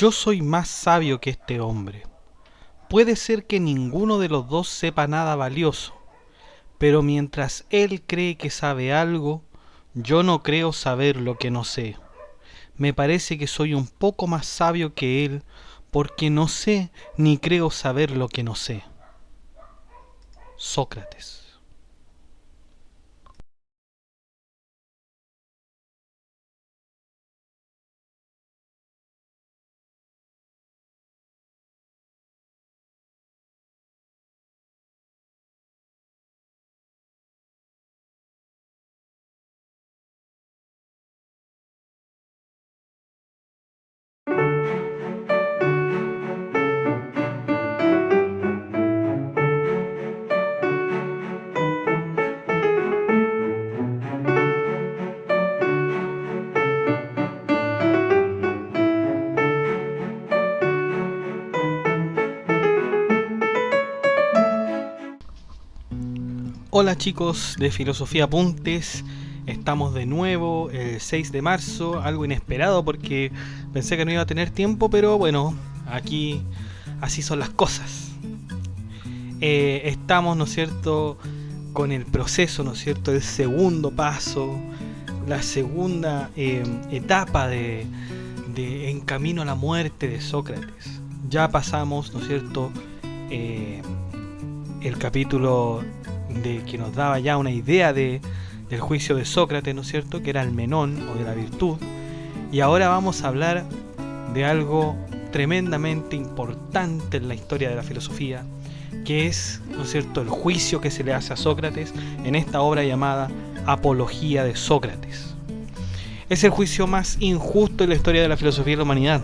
Yo soy más sabio que este hombre. Puede ser que ninguno de los dos sepa nada valioso, pero mientras él cree que sabe algo, yo no creo saber lo que no sé. Me parece que soy un poco más sabio que él, porque no sé ni creo saber lo que no sé. Sócrates. Hola chicos de Filosofía Apuntes, estamos de nuevo el 6 de marzo, algo inesperado porque pensé que no iba a tener tiempo, pero bueno, aquí así son las cosas. Estamos, ¿no es cierto?, con el proceso, ¿no es cierto?, el segundo paso, la segunda etapa de En Camino a la Muerte de Sócrates. Ya pasamos, ¿no es cierto?, el capítulo de que nos daba ya una idea del juicio de Sócrates, ¿no es cierto?, que era el menón o de la virtud. Y ahora vamos a hablar de algo tremendamente importante en la historia de la filosofía, que es, ¿no es cierto?, el juicio que se le hace a Sócrates en esta obra llamada Apología de Sócrates. Es el juicio más injusto en la historia de la filosofía de la humanidad.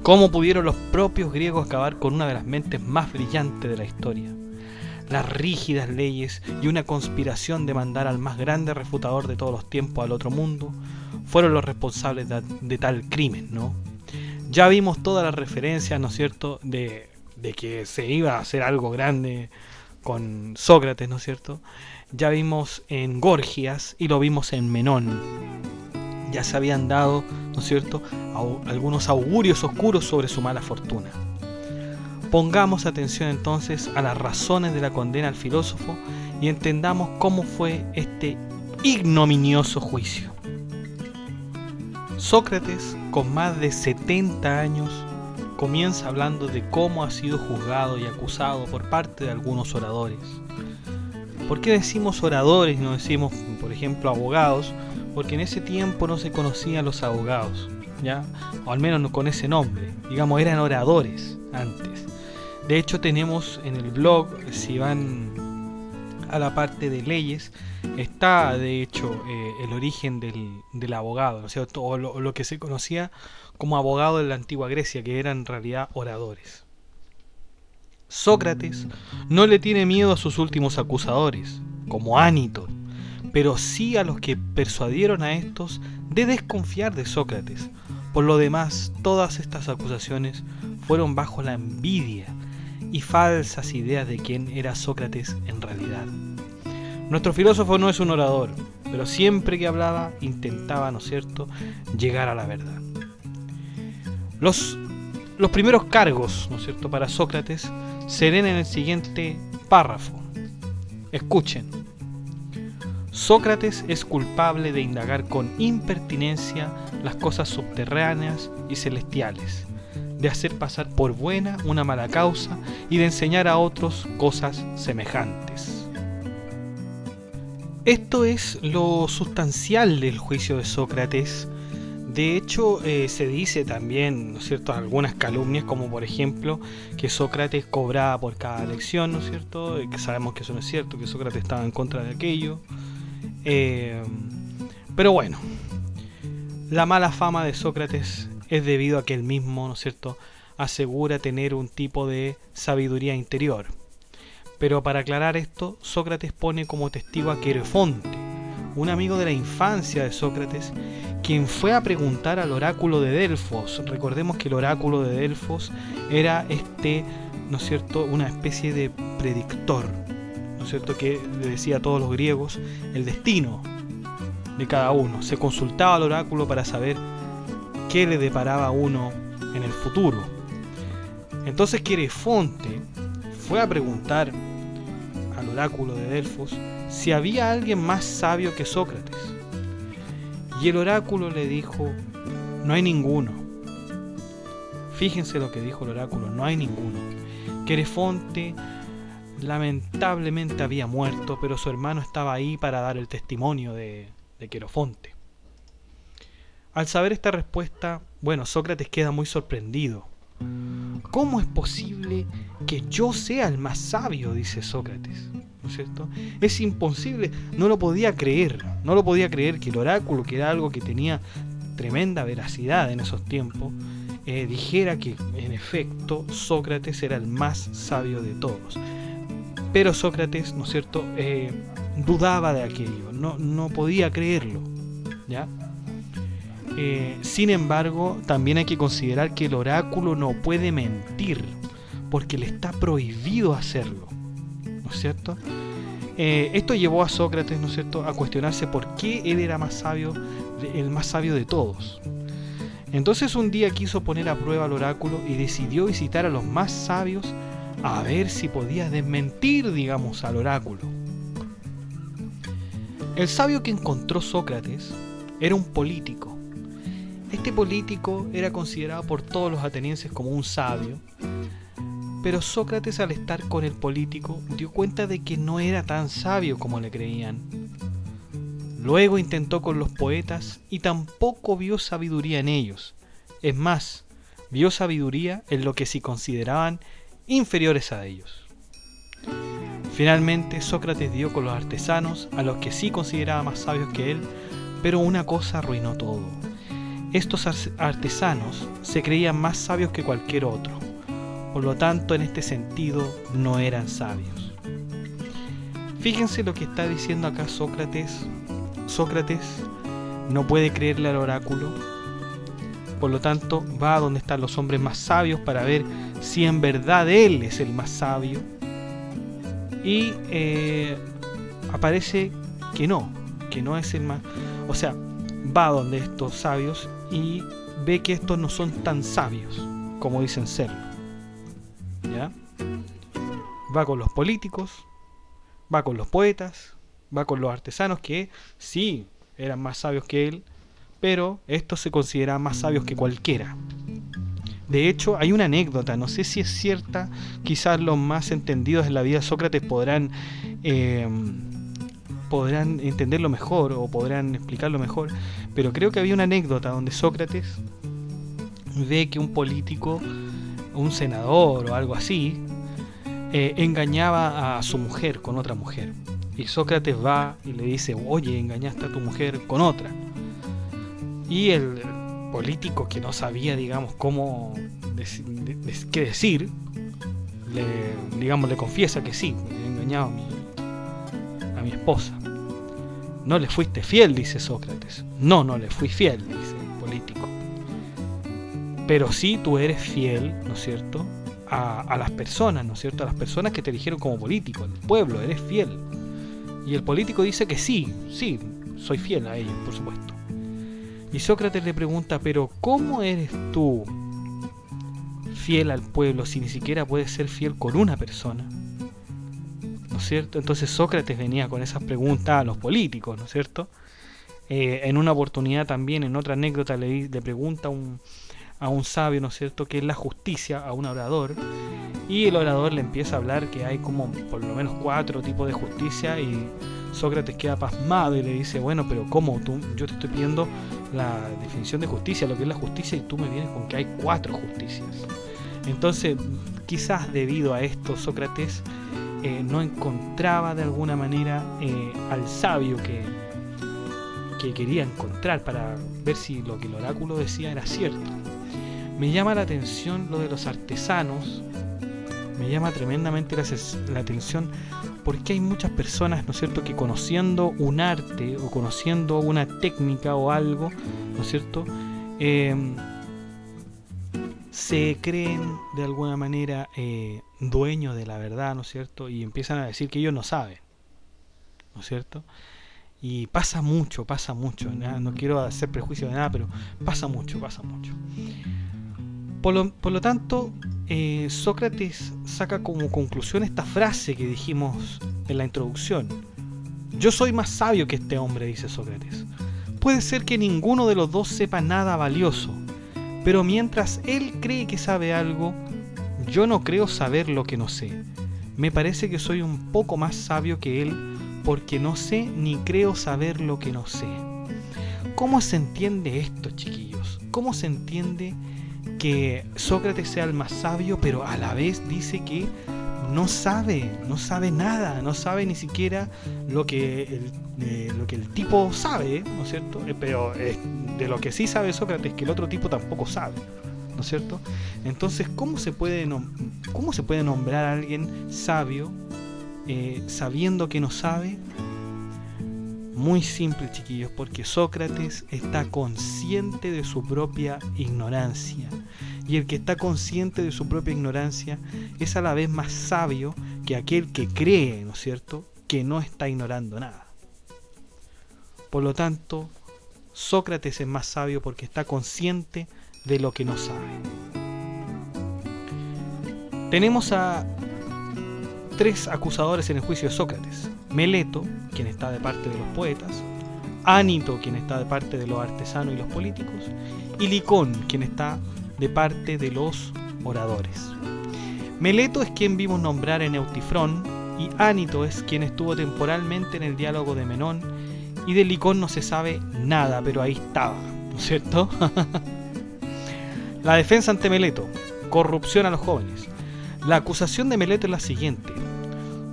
¿Cómo pudieron los propios griegos acabar con una de las mentes más brillantes de la historia? Las rígidas leyes y una conspiración de mandar al más grande refutador de todos los tiempos al otro mundo fueron los responsables de tal crimen, ¿no? Ya vimos todas las referencias, ¿no es cierto?, de que se iba a hacer algo grande con Sócrates, ¿no es cierto? Ya vimos en Gorgias y lo vimos en Menón. Ya se habían dado, ¿no es cierto?, algunos augurios oscuros sobre su mala fortuna. Pongamos atención entonces a las razones de la condena al filósofo y entendamos cómo fue este ignominioso juicio. Sócrates, con más de 70 años, comienza hablando de cómo ha sido juzgado y acusado por parte de algunos oradores. ¿Por qué decimos oradores y no decimos, por ejemplo, abogados? Porque en ese tiempo no se conocían los abogados, ¿ya? O al menos no con ese nombre. Digamos, eran oradores antes. De hecho, tenemos en el blog, si van a la parte de leyes, está de hecho el origen del abogado, ¿no es cierto?, o lo que se conocía como abogado en la antigua Grecia, que eran en realidad oradores. Sócrates no le tiene miedo a sus últimos acusadores, como Ánito, pero sí a los que persuadieron a estos de desconfiar de Sócrates. Por lo demás, todas estas acusaciones fueron bajo la envidia y falsas ideas de quién era Sócrates en realidad. Nuestro filósofo no es un orador, pero siempre que hablaba intentaba, ¿no es cierto?, llegar a la verdad. Los primeros cargos, ¿no es cierto?, para Sócrates se leen en el siguiente párrafo. Escuchen. Sócrates es culpable de indagar con impertinencia las cosas subterráneas y celestiales, de hacer pasar por buena una mala causa y de enseñar a otros cosas semejantes. Esto es lo sustancial del juicio de Sócrates. De hecho, se dice también, ¿no es cierto?, algunas calumnias, como por ejemplo que Sócrates cobraba por cada lección, ¿no es cierto?, que sabemos que eso no es cierto, que Sócrates estaba en contra de aquello. Pero bueno, la mala fama de Sócrates es debido a que él mismo, ¿no es cierto?, asegura tener un tipo de sabiduría interior. Pero para aclarar esto, Sócrates pone como testigo a Querefonte, un amigo de la infancia de Sócrates, quien fue a preguntar al oráculo de Delfos. Recordemos que el oráculo de Delfos era ¿no es cierto?, una especie de predictor, ¿no es cierto?, que le decía a todos los griegos el destino de cada uno. Se consultaba al oráculo para saber qué le deparaba a uno en el futuro. Entonces Querefonte fue a preguntar al oráculo de Delfos si había alguien más sabio que Sócrates. Y el oráculo le dijo: no hay ninguno. Fíjense lo que dijo el oráculo: no hay ninguno. Querefonte lamentablemente había muerto, pero su hermano estaba ahí para dar el testimonio de Querefonte. Al saber esta respuesta, Sócrates queda muy sorprendido. ¿Cómo es posible que yo sea el más sabio?, dice Sócrates, ¿no es cierto? Es imposible, no lo podía creer que el oráculo, que era algo que tenía tremenda veracidad en esos tiempos, dijera que en efecto Sócrates era el más sabio de todos. Pero Sócrates, ¿no es cierto?, dudaba de aquello, no podía creerlo, ¿ya? Sin embargo, también hay que considerar que el oráculo no puede mentir, porque le está prohibido hacerlo, ¿no es cierto? Esto llevó a Sócrates, ¿no es cierto?, a cuestionarse por qué él era el más sabio de todos. Entonces un día quiso poner a prueba al oráculo y decidió visitar a los más sabios a ver si podía desmentir, digamos, al oráculo. El sabio que encontró Sócrates era un político. Este político era considerado por todos los atenienses como un sabio, pero Sócrates, al estar con el político, dio cuenta de que no era tan sabio como le creían. Luego intentó con los poetas y tampoco vio sabiduría en ellos. Es más, vio sabiduría en lo que se consideraban inferiores a ellos. Finalmente, Sócrates dio con los artesanos, a los que sí consideraba más sabios que él, pero una cosa arruinó todo. Estos artesanos se creían más sabios que cualquier otro, por lo tanto, en este sentido, no eran sabios. Fíjense lo que está diciendo acá Sócrates. Sócrates no puede creerle al oráculo, por lo tanto, va a donde están los hombres más sabios para ver si en verdad él es el más sabio, y aparece que no es el más, o sea, va donde estos sabios y ve que estos no son tan sabios como dicen serlo, ¿ya? Va con los políticos, va con los poetas, va con los artesanos que sí eran más sabios que él, pero estos se consideraban más sabios que cualquiera. De hecho, hay una anécdota, no sé si es cierta, quizás los más entendidos en la vida de Sócrates podrán entenderlo mejor o podrán explicarlo mejor, pero creo que había una anécdota donde Sócrates ve que un político, un senador o algo así, engañaba a su mujer con otra mujer, y Sócrates va y le dice: oye, engañaste a tu mujer con otra. Y el político, que no sabía, digamos, cómo qué decir, le confiesa que sí, he engañado a mi esposa. No le fuiste fiel, dice Sócrates. No le fui fiel, dice el político. Pero sí tú eres fiel, ¿no es cierto?, a las personas, ¿no es cierto?, a las personas que te eligieron como político, al pueblo, eres fiel. Y el político dice que sí, soy fiel a ellos, por supuesto. Y Sócrates le pregunta: pero ¿cómo eres tú fiel al pueblo si ni siquiera puedes ser fiel con una persona? ¿No es cierto? Entonces Sócrates venía con esas preguntas a los políticos, ¿no es cierto? En una oportunidad también, en otra anécdota, le pregunta a un sabio, ¿no es cierto?, qué es la justicia, a un orador, y el orador le empieza a hablar que hay como por lo menos 4 tipos de justicia, y Sócrates queda pasmado y le dice: bueno, pero ¿cómo? Yo te estoy pidiendo la definición de justicia, lo que es la justicia, y tú me vienes con que hay 4 justicias. Entonces, quizás debido a esto, Sócrates no encontraba de alguna manera al sabio que quería encontrar para ver si lo que el oráculo decía era cierto. Me llama la atención lo de los artesanos, me llama tremendamente la atención, porque hay muchas personas, ¿no es cierto?, que conociendo un arte o conociendo una técnica o algo, ¿no es cierto?, se creen de alguna manera dueños de la verdad, ¿no es cierto?, y empiezan a decir que ellos no saben, ¿no es cierto? Y pasa mucho, no quiero hacer prejuicio de nada, pero pasa mucho. Por lo tanto, Sócrates saca como conclusión esta frase que dijimos en la introducción. Yo soy más sabio que este hombre, dice Sócrates. Puede ser que ninguno de los dos sepa nada valioso, pero mientras él cree que sabe algo, yo no creo saber lo que no sé. Me parece que soy un poco más sabio que él, porque no sé ni creo saber lo que no sé. ¿Cómo se entiende esto, chiquillos? ¿Cómo se entiende que Sócrates sea el más sabio, pero a la vez dice que no sabe nada, no sabe ni siquiera lo que el tipo sabe, ¿no es cierto? Pero de lo que sí sabe Sócrates, que el otro tipo tampoco sabe, ¿no es cierto? Entonces, ¿cómo se puede nombrar a alguien sabio sabiendo que no sabe? Muy simple, chiquillos, porque Sócrates está consciente de su propia ignorancia. Y el que está consciente de su propia ignorancia es a la vez más sabio que aquel que cree, ¿no es cierto?, que no está ignorando nada. Por lo tanto, Sócrates es más sabio porque está consciente de lo que no sabe. Tenemos a 3 acusadores en el juicio de Sócrates: Meleto, quien está de parte de los poetas; Ánito, quien está de parte de los artesanos y los políticos; y Licón, quien está de parte de los oradores. Meleto es quien vimos nombrar en Eutifrón, y Ánito es quien estuvo temporalmente en el diálogo de Menón, y de Licón no se sabe nada, pero ahí estaba, ¿no es cierto? La defensa ante Meleto: corrupción a los jóvenes. La acusación de Meleto es la siguiente: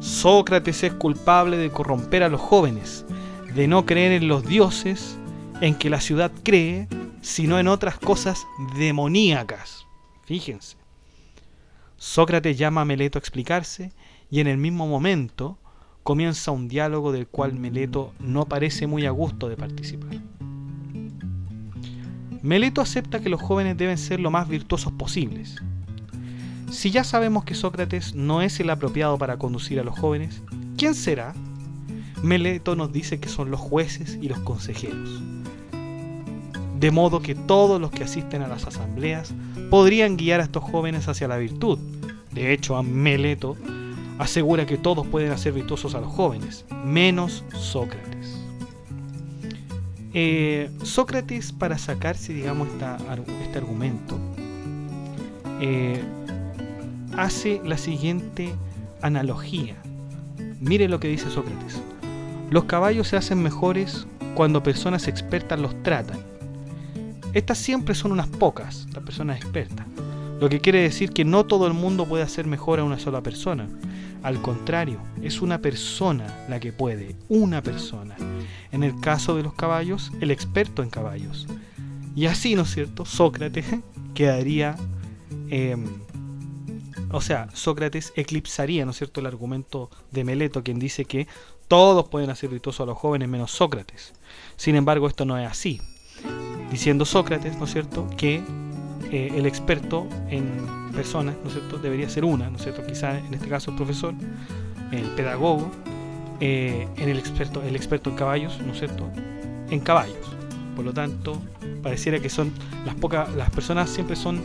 Sócrates es culpable de corromper a los jóvenes, de no creer en los dioses en que la ciudad cree, sino en otras cosas demoníacas. Fíjense. Sócrates llama a Meleto a explicarse, y en el mismo momento comienza un diálogo del cual Meleto no parece muy a gusto de participar. Meleto acepta que los jóvenes deben ser lo más virtuosos posibles. Si ya sabemos que Sócrates no es el apropiado para conducir a los jóvenes, ¿quién será? Meleto nos dice que son los jueces y los consejeros. De modo que todos los que asisten a las asambleas podrían guiar a estos jóvenes hacia la virtud. De hecho, Meleto asegura que todos pueden hacer virtuosos a los jóvenes, menos Sócrates. Sócrates, para sacarse, digamos, este argumento, hace la siguiente analogía. Mire lo que dice Sócrates: los caballos se hacen mejores cuando personas expertas los tratan. Estas siempre son unas pocas, las personas expertas, lo que quiere decir que no todo el mundo puede hacer mejor a una sola persona. Al contrario, es una persona la que puede, una persona. En el caso de los caballos, el experto en caballos. Y así, ¿no es cierto?, Sócrates quedaría... Sócrates eclipsaría, ¿no es cierto?, el argumento de Meleto, quien dice que todos pueden hacer virtuosos a los jóvenes menos Sócrates. Sin embargo, esto no es así. Diciendo Sócrates, ¿no es cierto?, que el experto en personas, ¿no es cierto?, debería ser una, ¿no es cierto?, quizá en este caso el profesor, el pedagogo, el experto en caballos, ¿no es cierto?, en caballos. Por lo tanto, pareciera que son las personas siempre son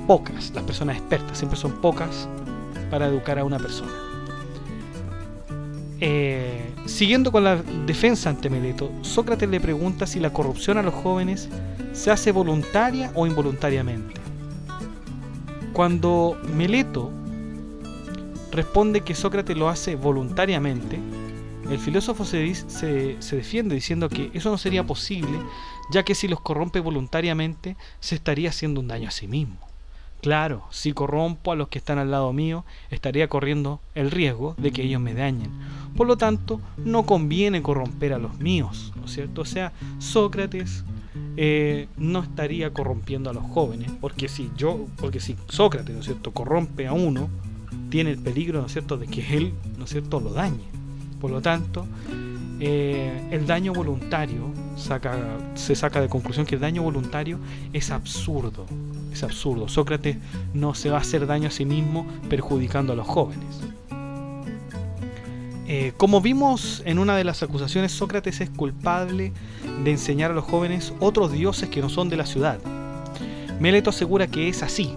pocas, las personas expertas siempre son pocas para educar a una persona. Siguiendo con la defensa ante Meleto, Sócrates le pregunta si la corrupción a los jóvenes se hace voluntaria o involuntariamente. Cuando Meleto responde que Sócrates lo hace voluntariamente, el filósofo se defiende diciendo que eso no sería posible, ya que si los corrompe voluntariamente se estaría haciendo un daño a sí mismo. Claro, si corrompo a los que están al lado mío, estaría corriendo el riesgo de que ellos me dañen. Por lo tanto, no conviene corromper a los míos, ¿no es cierto? O sea, Sócrates no estaría corrompiendo a los jóvenes, porque si Sócrates, ¿no es cierto?, corrompe a uno, tiene el peligro, ¿no es cierto?, de que él, ¿no es cierto?, lo dañe. Por lo tanto, el daño voluntario se saca de conclusión que el daño voluntario es absurdo. Es absurdo. Sócrates no se va a hacer daño a sí mismo perjudicando a los jóvenes. Como vimos en una de las acusaciones, Sócrates es culpable de enseñar a los jóvenes otros dioses que no son de la ciudad. Meleto asegura que es así.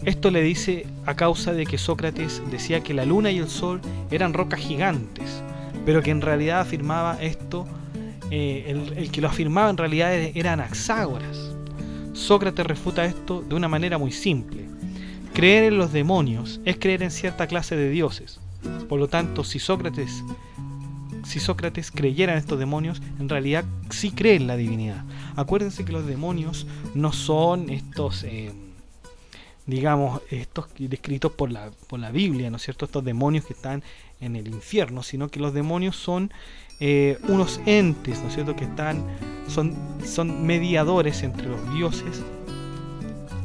Esto le dice a causa de que Sócrates decía que la luna y el sol eran rocas gigantes, pero que en realidad afirmaba esto, el que lo afirmaba en realidad era Anaxágoras. Sócrates refuta esto de una manera muy simple. Creer en los demonios es creer en cierta clase de dioses. Por lo tanto, si Sócrates creyera en estos demonios, en realidad sí cree en la divinidad. Acuérdense que los demonios no son estos, estos descritos por la Biblia, ¿no es cierto? Estos demonios que están en el infierno, sino que los demonios son unos entes, ¿no es cierto? Que son mediadores entre los dioses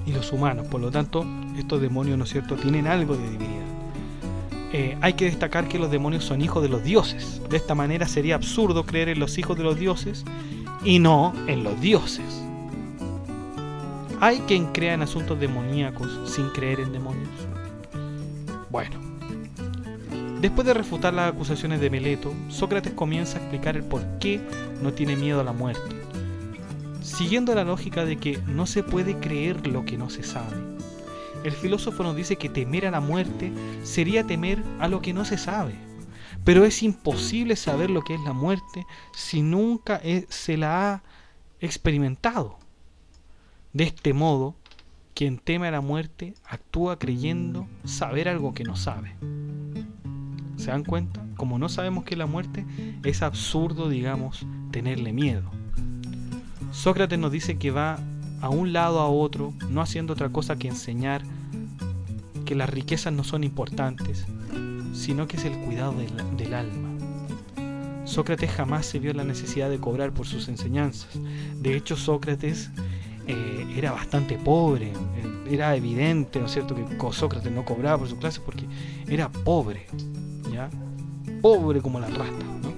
y los humanos. Por lo tanto, estos demonios, ¿no es cierto?, tienen algo de divinidad. Hay que destacar que los demonios son hijos de los dioses. De esta manera sería absurdo creer en los hijos de los dioses y no en los dioses. ¿Hay quien crea en asuntos demoníacos sin creer en demonios? Bueno, después de refutar las acusaciones de Meleto, Sócrates comienza a explicar el por qué no tiene miedo a la muerte, siguiendo la lógica de que no se puede creer lo que no se sabe. El filósofo nos dice que temer a la muerte sería temer a lo que no se sabe. Pero es imposible saber lo que es la muerte si nunca se la ha experimentado. De este modo, quien teme a la muerte actúa creyendo saber algo que no sabe. ¿Se dan cuenta? Como no sabemos qué es la muerte, es absurdo, tenerle miedo. Sócrates nos dice que va a un lado a otro, no haciendo otra cosa que enseñar que las riquezas no son importantes, sino que es el cuidado del alma. Sócrates jamás se vio en la necesidad de cobrar por sus enseñanzas. De hecho, Sócrates era bastante pobre. Era evidente, ¿no es cierto?, que Sócrates no cobraba por sus clases porque era pobre, ¿ya? Pobre como la rata, ¿no?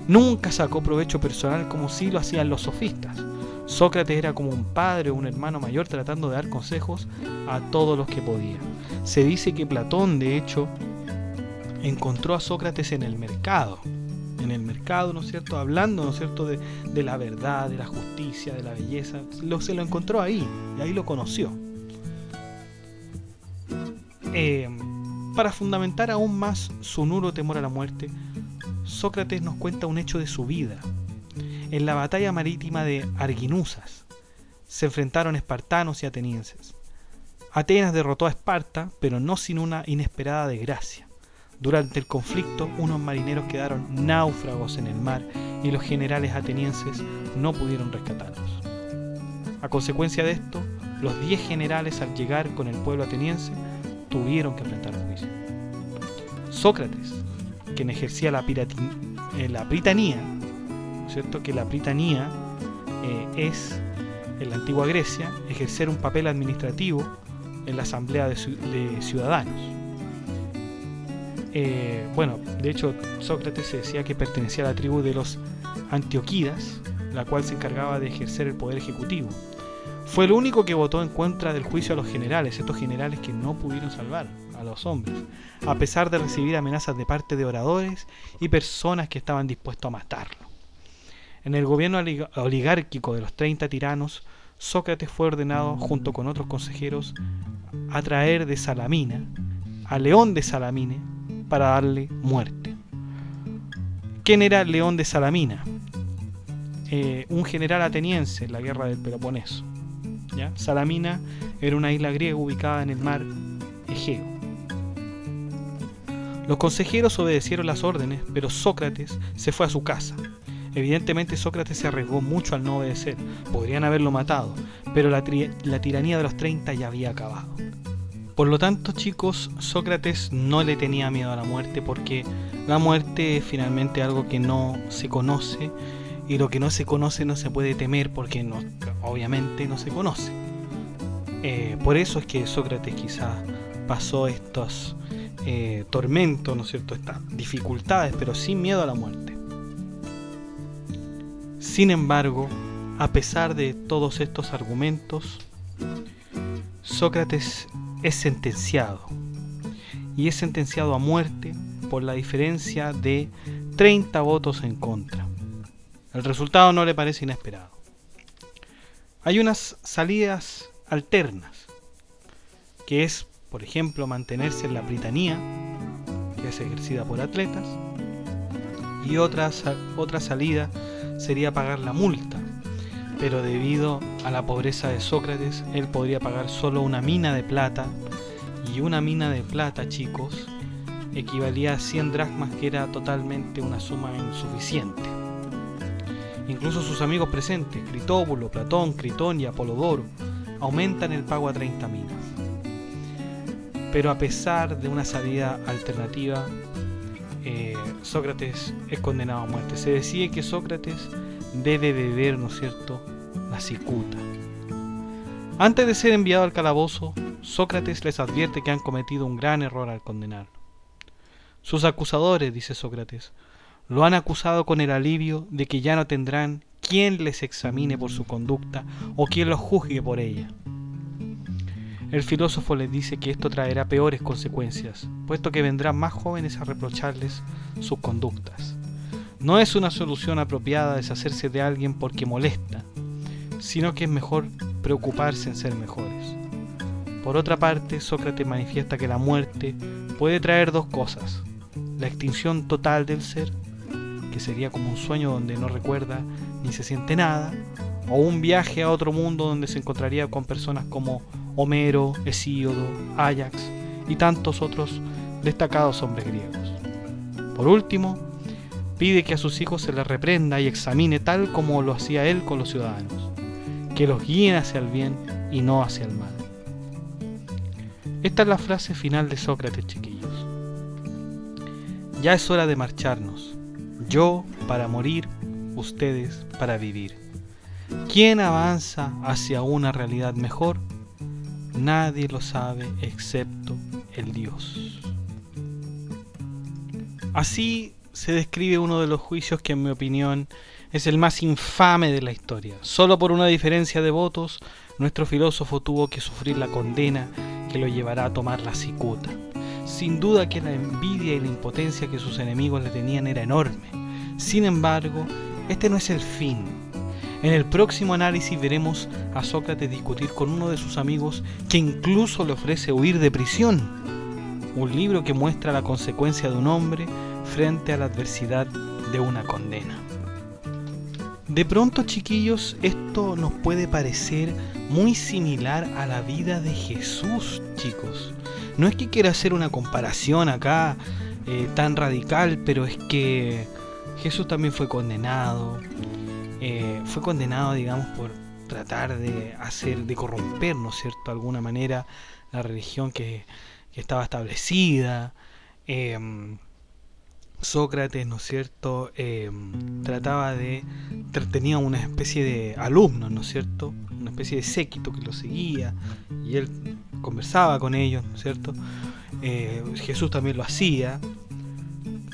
Nunca sacó provecho personal como sí lo hacían los sofistas. Sócrates era como un padre o un hermano mayor tratando de dar consejos a todos los que podía. Se dice que Platón, de hecho, encontró a Sócrates en el mercado, ¿no es cierto?, hablando, ¿no es cierto?, de la verdad, de la justicia, de la belleza. Se lo encontró ahí, y ahí lo conoció. Para fundamentar aún más su nulo temor a la muerte, Sócrates nos cuenta un hecho de su vida. En la batalla marítima de Arginusas se enfrentaron espartanos y atenienses. Atenas derrotó a Esparta, pero no sin una inesperada desgracia. Durante el conflicto, unos marineros quedaron náufragos en el mar y los generales atenienses no pudieron rescatarlos. A consecuencia de esto, los 10 generales, al llegar con el pueblo ateniense, tuvieron que enfrentar un juicio. Sócrates, quien ejercía la pritanía, ¿cierto?, que la pritanía es, en la antigua Grecia, ejercer un papel administrativo en la asamblea de ciudadanos. De hecho, Sócrates se decía que pertenecía a la tribu de los Antioquidas, la cual se encargaba de ejercer el poder ejecutivo. Fue el único que votó en contra del juicio a los generales, estos generales que no pudieron salvar a los hombres, a pesar de recibir amenazas de parte de oradores y personas que estaban dispuestos a matarlo. En el gobierno oligárquico de los 30 tiranos, Sócrates fue ordenado, junto con otros consejeros, a traer de Salamina a León de Salamine para darle muerte. ¿Quién era León de Salamina? Un general ateniense en la guerra del Peloponeso, ¿ya? Salamina era una isla griega ubicada en el mar Egeo. Los consejeros obedecieron las órdenes, pero Sócrates se fue a su casa. Evidentemente Sócrates se arriesgó mucho al no obedecer. Podrían haberlo matado, pero la tiranía de los 30 ya había acabado. Por lo tanto, chicos, Sócrates no le tenía miedo a la muerte, porque la muerte es finalmente algo que no se conoce, y lo que no se conoce no se puede temer porque obviamente no se conoce. Por eso es que Sócrates quizás pasó estos tormentos, ¿no es cierto?, estas dificultades, pero sin miedo a la muerte. Sin embargo, a pesar de todos estos argumentos, Sócrates es sentenciado, y es sentenciado a muerte por la diferencia de 30 votos en contra. El resultado no le parece inesperado. Hay unas salidas alternas, que es, por ejemplo, mantenerse en la britanía, que es ejercida por atletas, y otra salida sería pagar la multa, pero debido a la pobreza de Sócrates, él podría pagar solo una mina de plata, y una mina de plata, chicos, equivalía a 100 dracmas, que era totalmente una suma insuficiente. Incluso sus amigos presentes, Critóbulo, Platón, Critón y Apolodoro, aumentan el pago a 30 minas. Pero a pesar de una salida alternativa, Sócrates es condenado a muerte. Se decide que Sócrates debe beber, ¿no es cierto?, la cicuta. Antes de ser enviado al calabozo, Sócrates les advierte que han cometido un gran error al condenarlo. Sus acusadores, dice Sócrates, lo han acusado con el alivio de que ya no tendrán quien les examine por su conducta o quien los juzgue por ella. El filósofo les dice que esto traerá peores consecuencias, puesto que vendrán más jóvenes a reprocharles sus conductas. No es una solución apropiada deshacerse de alguien porque molesta, sino que es mejor preocuparse en ser mejores. Por otra parte, Sócrates manifiesta que la muerte puede traer dos cosas: la extinción total del ser, que sería como un sueño donde no recuerda ni se siente nada, o un viaje a otro mundo donde se encontraría con personas como Homero, Hesíodo, Áyax y tantos otros destacados hombres griegos. Por último, pide que a sus hijos se les reprenda y examine tal como lo hacía él con los ciudadanos, que los guíen hacia el bien y no hacia el mal. Esta es la frase final de Sócrates, chiquillos. Ya es hora de marcharnos. Yo para morir, ustedes para vivir. ¿Quién avanza hacia una realidad mejor? Nadie lo sabe excepto el Dios. Así se describe uno de los juicios que, en mi opinión, es el más infame de la historia. Solo por una diferencia de votos, nuestro filósofo tuvo que sufrir la condena que lo llevará a tomar la cicuta. Sin duda que la envidia y la impotencia que sus enemigos le tenían era enorme. Sin embargo, este no es el fin. En el próximo análisis veremos a Sócrates discutir con uno de sus amigos que incluso le ofrece huir de prisión. Un libro que muestra la consecuencia de un hombre frente a la adversidad de una condena. De pronto, chiquillos, esto nos puede parecer muy similar a la vida de Jesús, chicos. No es que quiera hacer una comparación acá tan radical, pero es que Jesús también fue condenado. Fue condenado, digamos, por tratar de corromper, ¿no es cierto?, de alguna manera la religión que estaba establecida. Sócrates, ¿no es cierto?, tenía una especie de alumnos, ¿no es cierto?, una especie de séquito que lo seguía y él conversaba con ellos, ¿no es cierto? Jesús también lo hacía.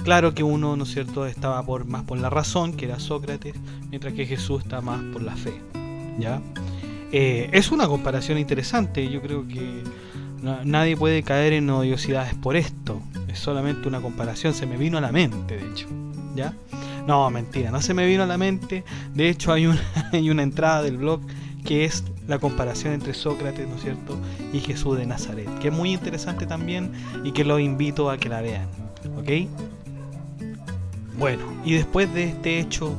Claro que uno, ¿no es cierto?, estaba más por la razón, que era Sócrates, mientras que Jesús está más por la fe, ¿ya? Es una comparación interesante. Yo creo que nadie puede caer en odiosidades por esto. Es solamente una comparación, se me vino a la mente, de hecho, ¿ya? No, mentira, no se me vino a la mente. De hecho, hay una entrada del blog que es la comparación entre Sócrates, ¿no es cierto?, y Jesús de Nazaret, que es muy interesante también y que los invito a que la vean, ¿ok? Bueno, y después de este hecho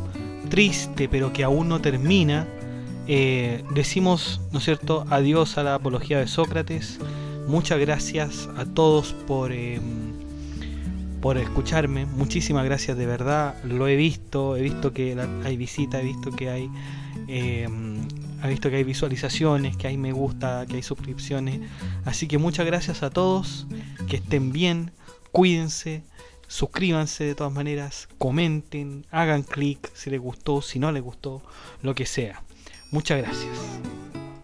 triste, pero que aún no termina, decimos, ¿no es cierto?, adiós a la apología de Sócrates. Muchas gracias a todos por escucharme. Muchísimas gracias, de verdad. Lo he visto que hay visitas, he visto que hay visualizaciones, que hay me gusta, que hay suscripciones. Así que muchas gracias a todos, que estén bien, cuídense. Suscríbanse de todas maneras, comenten, hagan clic si les gustó, si no les gustó, lo que sea. Muchas gracias.